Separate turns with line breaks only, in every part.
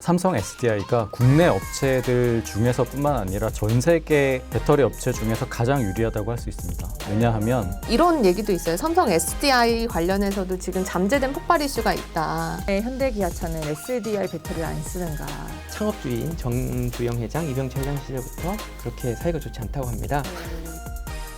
삼성 SDI가 국내 업체들 중에서뿐만 아니라 전 세계 배터리 업체 중에서 가장 유리하다고 할 수 있습니다. 왜냐하면
이런 얘기도 있어요. 삼성 SDI 관련해서도 지금 잠재된 폭발 이슈가 있다.
현대기아차는 SDI 배터리를 안 쓰는가.
창업주인 정두영 회장, 이병철 회장 시절부터 그렇게 사이가 좋지 않다고 합니다.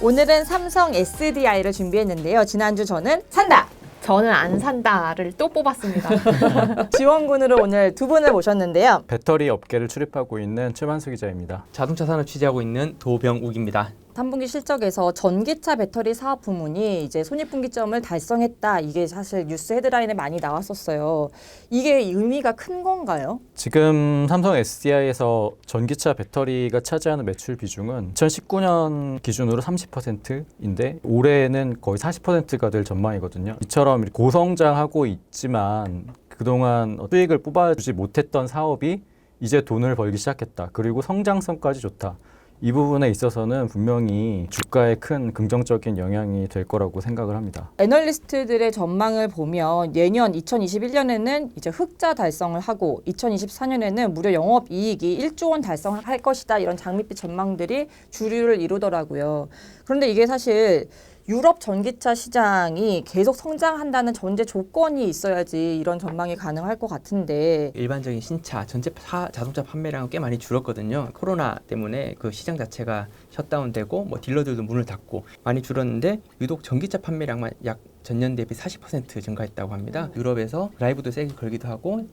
오늘은 삼성 SDI를 준비했는데요. 지난주 저는 산다!
저는 안 산다를 또 뽑았습니다.
지원군으로 오늘 두 분을 모셨는데요.
배터리 업계를 출입하고 있는 최만수 기자입니다.
자동차 산업 취재하고 있는 도병욱입니다.
3분기 실적에서 전기차 배터리 사업 부문이 이제 손익분기점을 달성했다. 이게 사실 뉴스 헤드라인에 많이 나왔었어요. 이게 의미가 큰 건가요?
지금 삼성 SDI에서 전기차 배터리가 차지하는 매출 비중은 2019년 기준으로 30%인데 올해는 거의 40%가 될 전망이거든요. 이처럼 고성장하고 있지만 그동안 수익을 뽑아주지 못했던 사업이 이제 돈을 벌기 시작했다. 그리고 성장성까지 좋다. 이 부분에 있어서는 분명히 주가에 큰 긍정적인 영향이 될 거라고 생각을 합니다.
애널리스트들의 전망을 보면 예년 2021년에는 이제 흑자 달성을 하고 2024년에는 무려 영업이익이 1조 원 달성을 할 것이다. 이런 장밋빛 전망들이 주류를 이루더라고요. 그런데 이게 사실 유럽 전기차 시장이 계속 성장한다는 전제 조건이 있어야지 이런 전망이 가능할 것 같은데
일반적인 신차, 전체 자동차 판매량은 꽤 많이 줄었거든요. 코로나 때문에 그 시장 자체가 셧다운되고 딜러들도 문을 닫고 많이 줄었는데 유독 전기차 판매량만 약 전년 대비 40% 증가했다고 합니다. 유럽에서 드라이브도 세게 걸기도 하고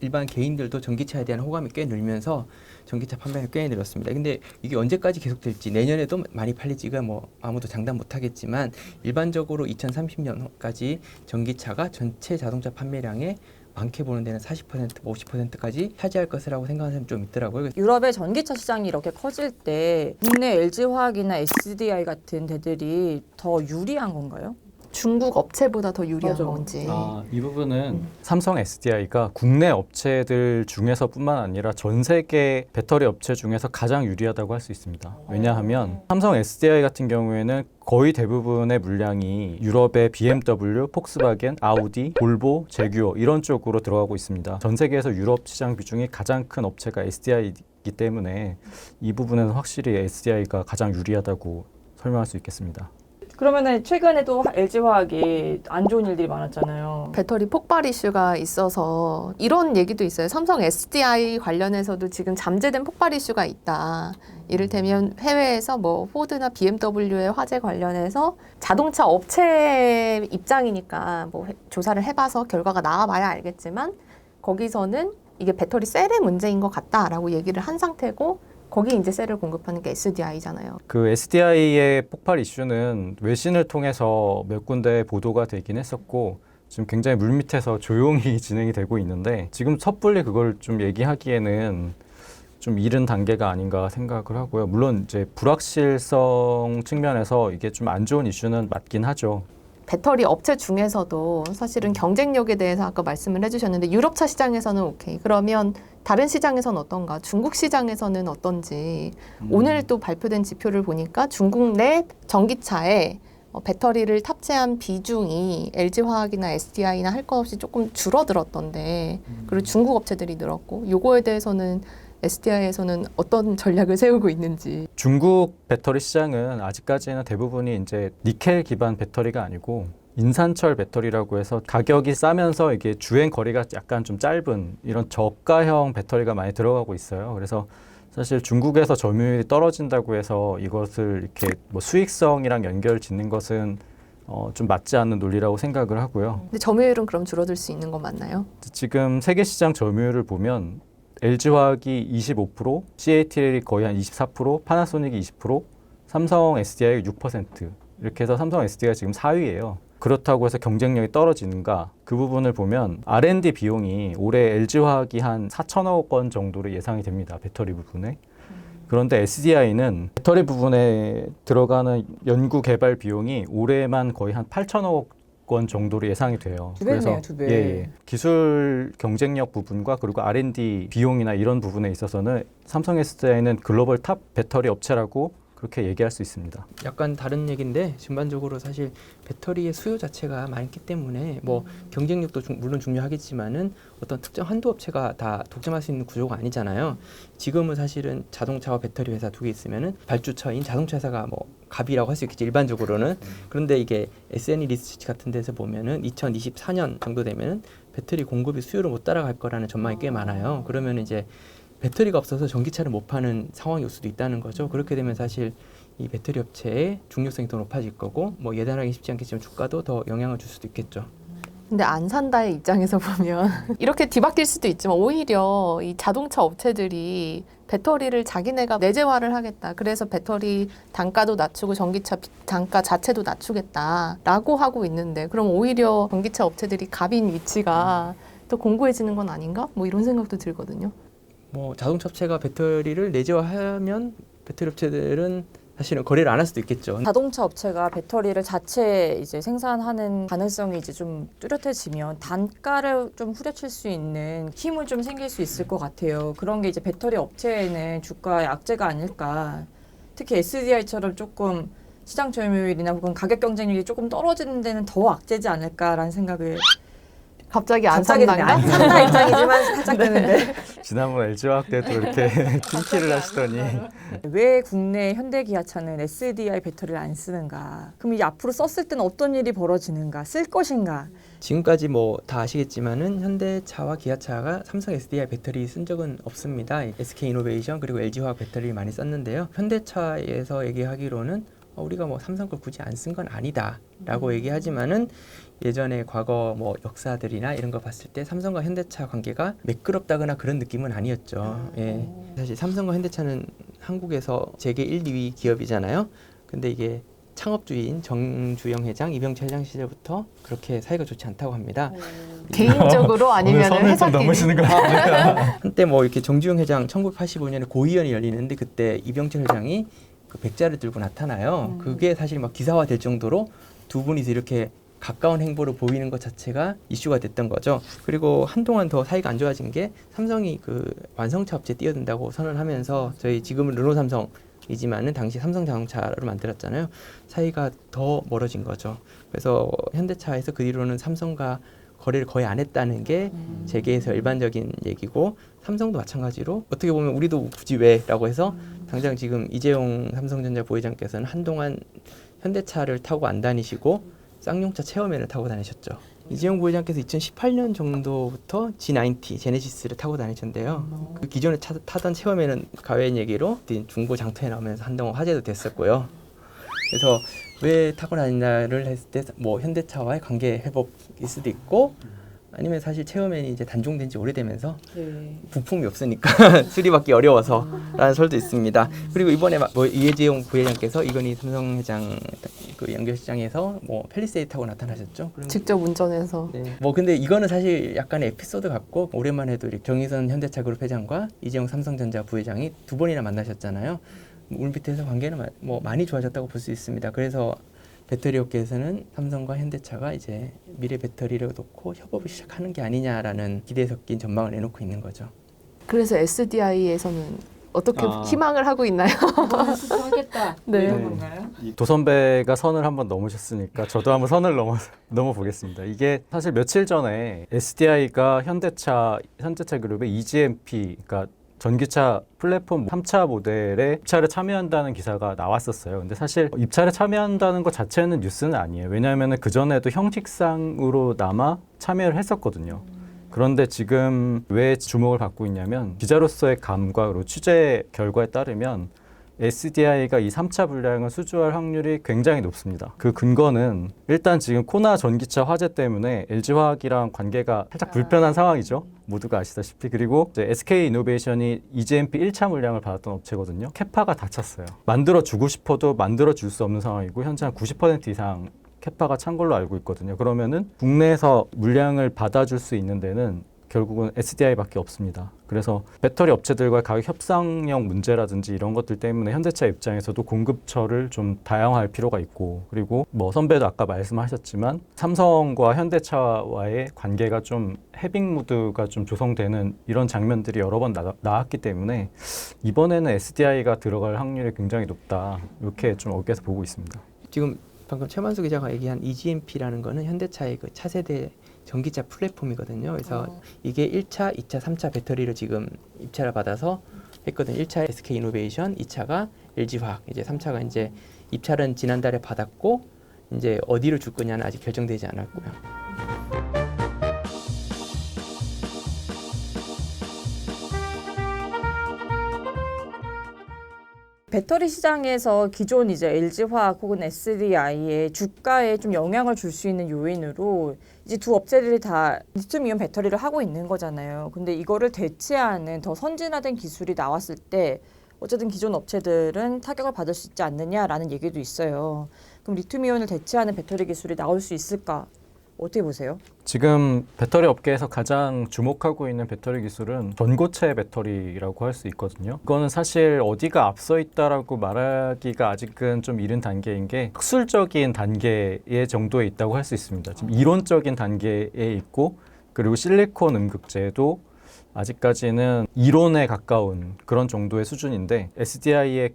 일반 개인들도 전기차에 대한 호감이 꽤 늘면서 전기차 판매가 꽤 늘었습니다. 근데 이게 언제까지 계속될지 내년에도 많이 팔릴지가 아무도 장담 못하겠지만 일반적으로 2030년까지 전기차가 전체 자동차 판매량의 많게 보는 데는 40%, 50%까지 차지할 것이라고 생각하는 사람이 좀 있더라고요.
유럽의 전기차 시장이 이렇게 커질 때 국내 LG화학이나 SDI 같은 데들이 더 유리한 건가요?
중국 업체보다 더 유리한
맞아.
건지.
이 부분은 삼성 SDI가 국내 업체들 중에서뿐만 아니라 전 세계 배터리 업체 중에서 가장 유리하다고 할 수 있습니다. 왜냐하면 삼성 SDI 같은 경우에는 거의 대부분의 물량이 유럽의 BMW, 폭스바겐, 아우디, 볼보, 제규어 이런 쪽으로 들어가고 있습니다. 전 세계에서 유럽 시장 비중이 가장 큰 업체가 SDI이기 때문에 이 부분에는 확실히 SDI가 가장 유리하다고 설명할 수 있겠습니다.
그러면은 최근에도 LG화학이 안 좋은 일들이 많았잖아요.
배터리 폭발 이슈가 있어서 이런 얘기도 있어요. 삼성 SDI 관련해서도 지금 잠재된 폭발 이슈가 있다. 이를테면 해외에서 포드나 BMW의 화재 관련해서 자동차 업체 입장이니까 조사를 해봐서 결과가 나와봐야 알겠지만 거기서는 이게 배터리 셀의 문제인 것 같다라고 얘기를 한 상태고 거기 이제 셀을 공급하는 게 SDI잖아요.
그 SDI의 폭발 이슈는 외신을 통해서 몇 군데 보도가 되긴 했었고 지금 굉장히 물밑에서 조용히 진행이 되고 있는데 지금 섣불리 그걸 좀 얘기하기에는 좀 이른 단계가 아닌가 생각을 하고요. 물론 이제 불확실성 측면에서 이게 좀 안 좋은 이슈는 맞긴 하죠.
배터리 업체 중에서도 사실은 경쟁력에 대해서 아까 말씀을 해주셨는데 유럽차 시장에서는 오케이. 그러면 다른 시장에서는 어떤가? 중국 시장에서는 어떤지. 오늘 또 발표된 지표를 보니까 중국 내 전기차에 배터리를 탑재한 비중이 LG화학이나 SDI나 할 것 없이 조금 줄어들었던데 그리고 중국 업체들이 늘었고 요거에 대해서는 SDI에서는 어떤 전략을 세우고 있는지.
중국 배터리 시장은 아직까지는 대부분이 이제 니켈 기반 배터리가 아니고 인산철 배터리라고 해서 가격이 싸면서 이게 주행 거리가 약간 좀 짧은 이런 저가형 배터리가 많이 들어가고 있어요. 그래서 사실 중국에서 점유율이 떨어진다고 해서 이것을 이렇게 수익성이랑 연결 짓는 것은 좀 맞지 않는 논리라고 생각을 하고요.
근데 점유율은 그럼 줄어들 수 있는 건 맞나요?
지금 세계 시장 점유율을 보면 LG화학이 25%, CATL이 거의 한 24%, 파나소닉이 20%, 삼성 SDI가 6% 이렇게 해서 삼성 SDI가 지금 4위예요. 그렇다고 해서 경쟁력이 떨어지는가? 그 부분을 보면 R&D 비용이 올해 LG화학이 한 4천억 원 정도로 예상이 됩니다. 배터리 부분에. 그런데 SDI는 배터리 부분에 들어가는 연구 개발 비용이 올해만 거의 한 8천억 원 정도로 예상이 돼요.
두 배네요, 두 배.
예. 기술 경쟁력 부분과 그리고 R&D 비용이나 이런 부분에 있어서는 삼성 SDI는 글로벌 탑 배터리 업체라고 그렇게 얘기할 수 있습니다.
약간 다른 얘기인데 전반적으로 사실 배터리의 수요 자체가 많기 때문에 뭐 경쟁력도 물론 중요하겠지만은 어떤 특정 한두 업체가 다 독점할 수 있는 구조가 아니잖아요. 지금은 사실은 자동차와 배터리 회사 두 개 있으면은 발주처인 자동차 회사가 뭐 갑이라고 할 수 있겠지 일반적으로는. 그런데 이게 S&E 리서치 같은 데서 보면은 2024년 정도 되면은 배터리 공급이 수요를 못 따라갈 거라는 전망이 꽤 많아요. 그러면 이제 배터리가 없어서 전기차를 못 파는 상황이 올 수도 있다는 거죠. 그렇게 되면 사실 이 배터리 업체의 중요성이 더 높아질 거고 뭐 예단하기 쉽지 않겠지만 주가도 더 영향을 줄 수도 있겠죠.
근데 안 산다의 입장에서 보면 이렇게 뒤바뀔 수도 있지만 오히려 이 자동차 업체들이 배터리를 자기네가 내재화를 하겠다. 그래서 배터리 단가도 낮추고 전기차 단가 자체도 낮추겠다라고 하고 있는데 그럼 오히려 전기차 업체들이 갑인 위치가 더 공고해지는 건 아닌가? 뭐 이런 생각도 들거든요.
뭐 자동차 업체가 배터리를 내재화하면 배터리 업체들은 사실은 거래를 안 할 수도 있겠죠.
자동차 업체가 배터리를 자체 이제 생산하는 가능성이 이제 좀 뚜렷해지면 단가를 좀 후려칠 수 있는 힘은 좀 생길 수 있을 것 같아요. 그런 게 이제 배터리 업체에는 주가의 악재가 아닐까. 특히 SDI처럼 조금 시장 점유율이나 혹은 가격 경쟁력이 조금 떨어지는 데는 더 악재지 않을까라는 생각을
갑자기 안
갑자기
산다인가?
안 산다 입장이지만 살짝 드는데
지난번 LG화학 때도 이렇게 킹키를 하시더니
왜 국내 현대기아차는 SDI 배터리를 안 쓰는가? 그럼 이 앞으로 썼을 때는 어떤 일이 벌어지는가? 쓸 것인가?
지금까지 뭐 다 아시겠지만은 현대차와 기아차가 삼성 SDI 배터리 쓴 적은 없습니다. SK이노베이션 그리고 LG화학 배터리를 많이 썼는데요. 현대차에서 얘기하기로는 우리가 뭐 삼성 걸 굳이 안 쓴 건 아니다라고 얘기하지만은 예전에 과거 뭐 역사들이나 이런 거 봤을 때 삼성과 현대차 관계가 매끄럽다거나 그런 느낌은 아니었죠. 예. 사실 삼성과 현대차는 한국에서 세계 1, 2위 기업이잖아요. 근데 이게 창업주인 정주영 회장, 이병철 회장 시절부터 그렇게 사이가 좋지 않다고 합니다.
개인적으로 아니면 회사끼리?
넘으시는 거 같아요.
한때 뭐 이렇게 정주영 회장 1985년에 고위원이 열리는데 그때 이병철 회장이 그 백자를 들고 나타나요. 그게 사실 막 기사화 될 정도로 두 분이서 이렇게 가까운 행보를 보이는 것 자체가 이슈가 됐던 거죠. 그리고 한동안 더 사이가 안 좋아진 게 삼성이 그 완성차 업체 뛰어든다고 선언하면서 저희 지금은 르노 삼성이지만은 당시 삼성 자동차로 만들었잖아요. 사이가 더 멀어진 거죠. 그래서 현대차에서 그 뒤로는 삼성과 거래를 거의 안 했다는 게 재계에서 일반적인 얘기고 삼성도 마찬가지로 어떻게 보면 우리도 굳이 왜라고 해서 당장 지금 이재용 삼성전자 부회장께서는 한동안 현대차를 타고 안 다니시고 쌍용차 체어맨을 타고 다니셨죠. 이재용 부회장께서 2018년 정도부터 G90 제네시스를 타고 다니셨는데요. 그 기존에 타던 체어맨은 가외인 얘기로 중고 장터에 나오면서 한동안 화제도 됐었고요. 그래서 왜 타고 다니나를 했을 때 뭐 현대차와의 관계 회복일 수도 있고 아니면 사실 체어맨이 이제 단종된 지 오래되면서 부품이 없으니까 수리받기 어려워서라는 설도 있습니다. 그리고 이번에 뭐 이재용 부회장께서 이건희 삼성 회장 그 연결시장에서 뭐 펠리세이드 타고 나타나셨죠.
직접 운전해서.
네. 뭐 근데 이거는 사실 약간의 에피소드 같고 오랜만에도 정의선 현대차그룹 회장과 이재용 삼성전자 부회장이 두 번이나 만나셨잖아요. 물밑에서 관계는 뭐 많이 좋아졌다고 볼 수 있습니다. 그래서 배터리 업계에서는 삼성과 현대차가 이제 미래 배터리를 놓고 협업을 시작하는 게 아니냐라는 기대에 섞인 전망을 내놓고 있는 거죠.
그래서 SDI에서는 어떻게 희망을 하고 있나요?
수주하겠다.
네.
이런 건가요?
도선배가 선을 한번 넘으셨으니까 저도 한번 선을 넘어보겠습니다. 이게 사실 며칠 전에 SDI가 현대차 그룹의 EGMP, 그러니까 전기차 플랫폼 3차 모델에 입찰에 참여한다는 기사가 나왔었어요. 근데 사실 입찰에 참여한다는 것 자체는 뉴스는 아니에요. 왜냐하면 그전에도 형식상으로나마 참여를 했었거든요. 그런데 지금 왜 주목을 받고 있냐면 기자로서의 감각으로 취재 결과에 따르면 SDI가 이 3차 분량을 수주할 확률이 굉장히 높습니다. 그 근거는 일단 지금 코나 전기차 화재 때문에 LG화학이랑 관계가 살짝 불편한 상황이죠. 모두가 아시다시피. 그리고 이제 SK이노베이션이 EGMP 1차 물량을 받았던 업체거든요. 캐파가 다 찼어요. 만들어주고 싶어도 만들어줄 수 없는 상황이고 현재 한 90% 이상 캐파가 찬 걸로 알고 있거든요. 그러면은 국내에서 물량을 받아줄 수 있는 데는 결국은 SDI밖에 없습니다. 그래서 배터리 업체들과 가격 협상력 문제라든지 이런 것들 때문에 현대차 입장에서도 공급처를 좀 다양화할 필요가 있고, 그리고 뭐 선배도 아까 말씀하셨지만 삼성과 현대차와의 관계가 좀 해빙 무드가 좀 조성되는 이런 장면들이 여러 번 나왔기 때문에 이번에는 SDI가 들어갈 확률이 굉장히 높다, 이렇게 좀 업계에서 보고 있습니다.
지금 방금 최만수 기자가 얘기한 EGMP라는 거는 현대차의 그 차세대 전기차 플랫폼이거든요. 그래서 이게 1차, 2차, 3차 배터리를 지금 입찰을 받아서 했거든요. 1차 SK 이노베이션, 2차가 LG화학, 이제 3차가 이제 입찰은 지난달에 받았고 이제 어디를 줄 거냐는 아직 결정되지 않았고요.
배터리 시장에서 기존 이제 LG화학 혹은 SDI의 주가에 좀 영향을 줄 수 있는 요인으로 이제 두 업체들이 다 리튬이온 배터리를 하고 있는 거잖아요. 근데 이거를 대체하는 더 선진화된 기술이 나왔을 때 어쨌든 기존 업체들은 타격을 받을 수 있지 않느냐라는 얘기도 있어요. 그럼 리튬이온을 대체하는 배터리 기술이 나올 수 있을까? 어떻게 보세요?
지금 배터리 업계에서 가장 주목하고 있는 배터리 기술은 전고체 배터리라고 할 수 있거든요. 그거는 사실 어디가 앞서 있다라고 말하기가 아직은 좀 이른 단계인 게 학술적인 단계의 정도에 있다고 할 수 있습니다. 지금 이론적인 단계에 있고, 그리고 실리콘 음극재도 아직까지는 이론에 가까운 그런 정도의 수준인데, SDI의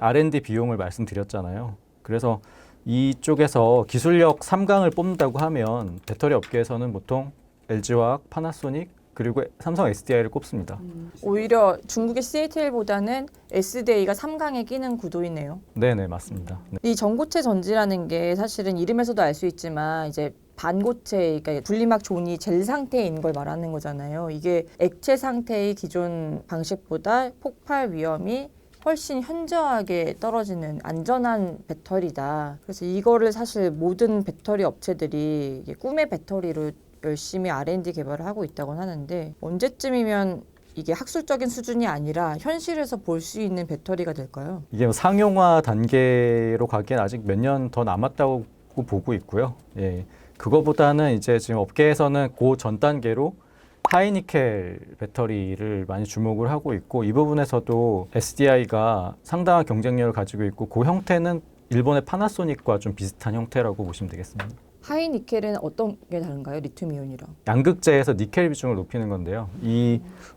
R&D 비용을 말씀드렸잖아요. 그래서 이쪽에서 기술력 3강을 뽑는다고 하면 배터리 업계에서는 보통 LG화학, 파나소닉, 그리고 삼성 SDI를 꼽습니다.
오히려 중국의 CATL보다는 SDI가 3강에 끼는 구도이네요.
네네, 맞습니다. 네.
이 전고체 전지라는 게 사실은 이름에서도 알 수 있지만 이제 반고체, 그러니까 분리막 존이 젤 상태인 걸 말하는 거잖아요. 이게 액체 상태의 기존 방식보다 폭발 위험이 훨씬 현저하게 떨어지는 안전한 배터리다. 그래서 이거를 사실 모든 배터리 업체들이 이게 꿈의 배터리로 열심히 R&D 개발을 하고 있다고 하는데, 언제쯤이면 이게 학술적인 수준이 아니라 현실에서 볼 수 있는 배터리가 될까요?
이게 상용화 단계로 가기엔 아직 몇 년 더 남았다고 보고 있고요. 예, 그거보다는 이제 지금 업계에서는 그 전 단계로 하이니켈 배터리를 많이 주목을 하고 있고, 이 부분에서도 SDI가 상당한 경쟁력을 가지고 있고, 그 형태는 일본의 파나소닉과 좀 비슷한 형태라고 보시면 되겠습니다.
하이니켈은 어떤 게 다른가요? 리튬이온이랑.
양극재에서 니켈 비중을 높이는 건데요.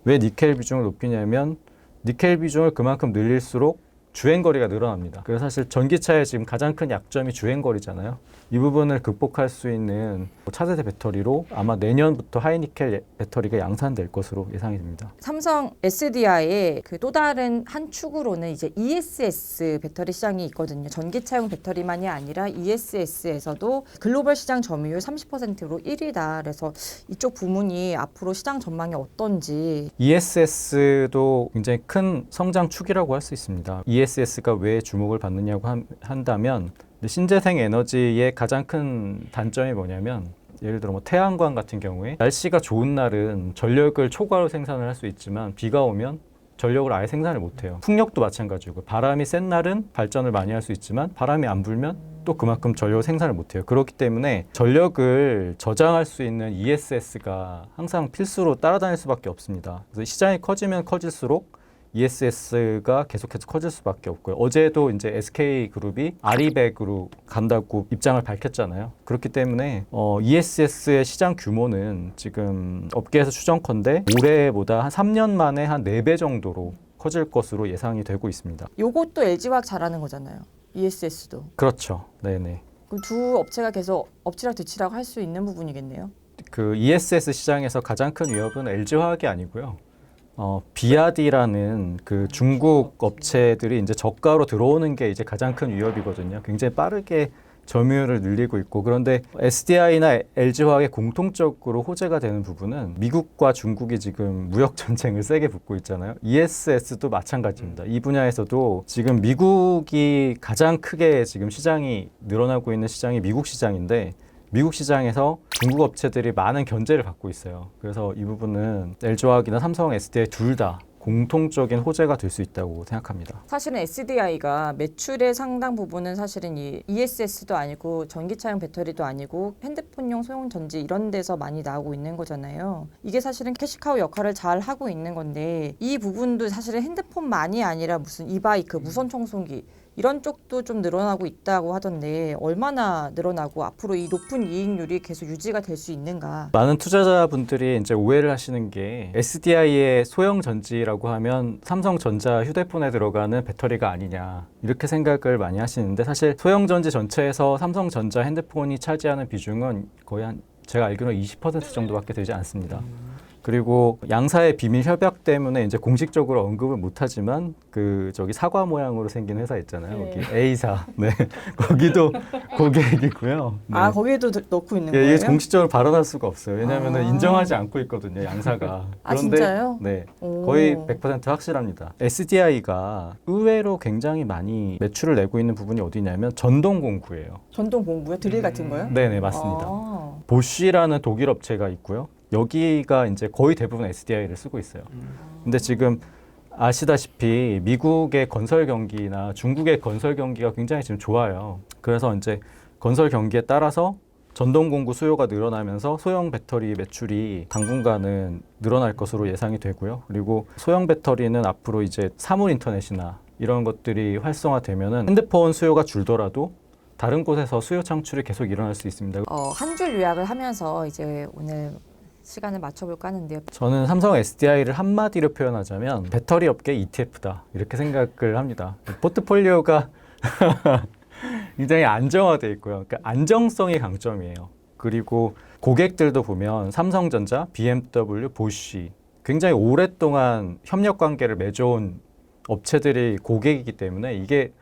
왜 니켈 비중을 높이냐면 니켈 비중을 그만큼 늘릴수록 주행거리가 늘어납니다. 그래서 사실 전기차의 지금 가장 큰 약점이 주행거리잖아요. 이 부분을 극복할 수 있는 차세대 배터리로 아마 내년부터 하이니켈 배터리가 양산될 것으로 예상이 됩니다.
삼성 SDI의 그 또 다른 한 축으로는 이제 ESS 배터리 시장이 있거든요. 전기차용 배터리만이 아니라 ESS에서도 글로벌 시장 점유율 30%로 1위다. 그래서 이쪽 부문이 앞으로 시장 전망이 어떤지.
ESS도 굉장히 큰 성장 축이라고 할 수 있습니다. ESS가 왜 주목을 받느냐고 한다면, 신재생 에너지의 가장 큰 단점이 뭐냐면, 예를 들어 뭐 태양광 같은 경우에 날씨가 좋은 날은 전력을 초과로 생산을 할 수 있지만 비가 오면 전력을 아예 생산을 못해요. 풍력도 마찬가지고, 바람이 센 날은 발전을 많이 할 수 있지만 바람이 안 불면 또 그만큼 전력을 생산을 못해요. 그렇기 때문에 전력을 저장할 수 있는 ESS가 항상 필수로 따라다닐 수밖에 없습니다. 그래서 시장이 커지면 커질수록 ESS가 계속해서 커질 수밖에 없고요. 어제도 이제 SK그룹이 아리백으로 간다고 입장을 밝혔잖아요. 그렇기 때문에 ESS의 시장 규모는 지금 업계에서 추정컨대 올해보다 한 3년 만에 한 4배 정도로 커질 것으로 예상이 되고 있습니다.
요것도 LG화학 잘하는 거잖아요. ESS도.
그렇죠. 네네.
그럼 두 업체가 계속 엎치락뒤치락 할 수 있는 부분이겠네요.
그 ESS 시장에서 가장 큰 위협은 LG화학이 아니고요. 비아디라는 그 중국 업체들이 이제 저가로 들어오는 게 이제 가장 큰 위협이거든요. 굉장히 빠르게 점유율을 늘리고 있고, 그런데 SDI나 LG화학의 공통적으로 호재가 되는 부분은 미국과 중국이 지금 무역 전쟁을 세게 붙고 있잖아요. ESS도 마찬가지입니다. 이 분야에서도 지금 미국이 가장 크게 지금 시장이 늘어나고 있는 시장이 미국 시장인데, 미국 시장에서 중국 업체들이 많은 견제를 받고 있어요. 그래서 이 부분은 LG화학이나 삼성, SDI 둘 다 공통적인 호재가 될 수 있다고 생각합니다.
사실은 SDI가 매출의 상당 부분은 사실은 이 ESS도 아니고 전기차용 배터리도 아니고 핸드폰용 소형 전지 이런 데서 많이 나오고 있는 거잖아요. 이게 사실은 캐시카우 역할을 잘 하고 있는 건데 이 부분도 사실은 핸드폰만이 아니라 무슨 이바이크, 무선 청소기 이런 쪽도 좀 늘어나고 있다고 하던데 얼마나 늘어나고 앞으로 이 높은 이익률이 계속 유지가 될 수 있는가?
많은 투자자분들이 이제 오해를 하시는 게 SDI의 소형 전지라고 하면 삼성전자 휴대폰에 들어가는 배터리가 아니냐 이렇게 생각을 많이 하시는데 사실 소형 전지 전체에서 삼성전자 핸드폰이 차지하는 비중은 거의 한 제가 알기로는 20% 정도밖에 되지 않습니다. 그리고 양사의 비밀 협약 때문에 이제 공식적으로 언급을 못하지만 그 저기 사과 모양으로 생긴 회사 있잖아요.
네.
여기 A사, 네 거기도 고객이고요. 네.
아 거기에도 넣고 있는
예,
거예요?
이게 공식적으로 발언할 수가 없어요. 왜냐하면
아.
인정하지 않고 있거든요, 양사가.
아, 진짜요?
네,
오.
거의 100% 확실합니다. SDI가 의외로 굉장히 많이 매출을 내고 있는 부분이 어디냐면 전동 공구예요.
전동 공구요? 드릴 같은 거요?
네네, 맞습니다.
아.
보쉬라는 독일 업체가 있고요. 여기가 이제 거의 대부분 SDI를 쓰고 있어요. 근데 지금 아시다시피 미국의 건설 경기나 중국의 건설 경기가 굉장히 지금 좋아요. 그래서 이제 건설 경기에 따라서 전동 공구 수요가 늘어나면서 소형 배터리 매출이 당분간은 늘어날 것으로 예상이 되고요. 그리고 소형 배터리는 앞으로 이제 사물 인터넷이나 이런 것들이 활성화되면은 핸드폰 수요가 줄더라도 다른 곳에서 수요 창출이 계속 일어날 수 있습니다.
한 줄 요약을 하면서 이제 오늘 시간을 맞춰볼까 하는데요.
저는 삼성 SDI를 한마디로 표현하자면 배터리 업계 ETF다 이렇게 생각을 합니다. 포트폴리오가 굉장히 안정화되어 있고요. 그러니까 안정성이 강점이에요. 그리고 고객들도 보면 삼성전자, BMW, 보쉬 굉장히 오랫동안 협력 관계를 맺어온 업체들이 고객이기 때문에 이게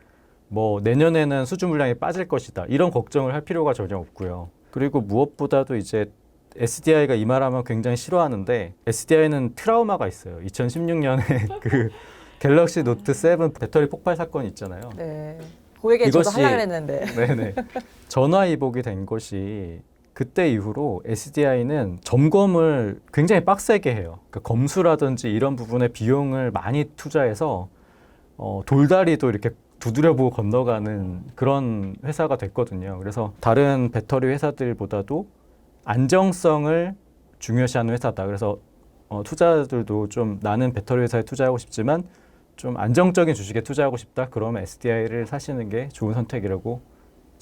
뭐 내년에는 수주 물량이 빠질 것이다 이런 걱정을 할 필요가 전혀 없고요. 그리고 무엇보다도 이제 SDI가 이 말하면 굉장히 싫어하는데 SDI는 트라우마가 있어요. 2016년에 그 갤럭시 노트 7 배터리 폭발 사건 있잖아요.
네. 고객에 저도
이것이-
하려고 했는데.
네네. 전화위복이 된 것이 그때 이후로 SDI는 점검을 굉장히 빡세게 해요. 그러니까 검수라든지 이런 부분에 비용을 많이 투자해서 돌다리도 이렇게 두드려보고 건너가는 그런 회사가 됐거든요. 그래서 다른 배터리 회사들보다도 안정성을 중요시하는 회사다. 그래서 투자자들도 좀 나는 배터리 회사에 투자하고 싶지만 좀 안정적인 주식에 투자하고 싶다. 그러면 SDI를 사시는 게 좋은 선택이라고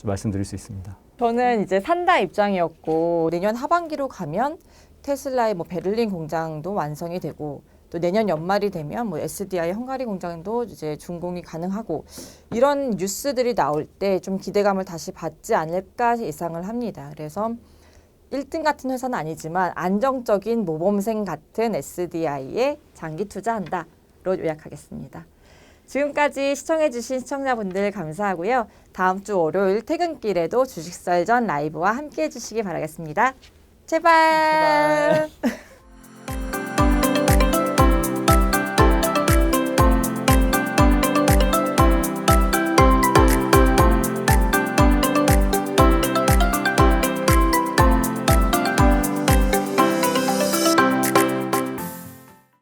말씀드릴 수 있습니다.
저는 이제 산다 입장이었고 내년 하반기로 가면 테슬라의 뭐 베를린 공장도 완성이 되고 또 내년 연말이 되면 뭐 SDI 헝가리 공장도 이제 준공이 가능하고 이런 뉴스들이 나올 때 좀 기대감을 다시 받지 않을까 예상을 합니다. 그래서 1등 같은 회사는 아니지만 안정적인 모범생 같은 SDI에 장기 투자한다로 요약하겠습니다. 지금까지 시청해주신 시청자분들 감사하고요. 다음 주 월요일 퇴근길에도 주식설전 라이브와 함께 해주시기 바라겠습니다. 제발.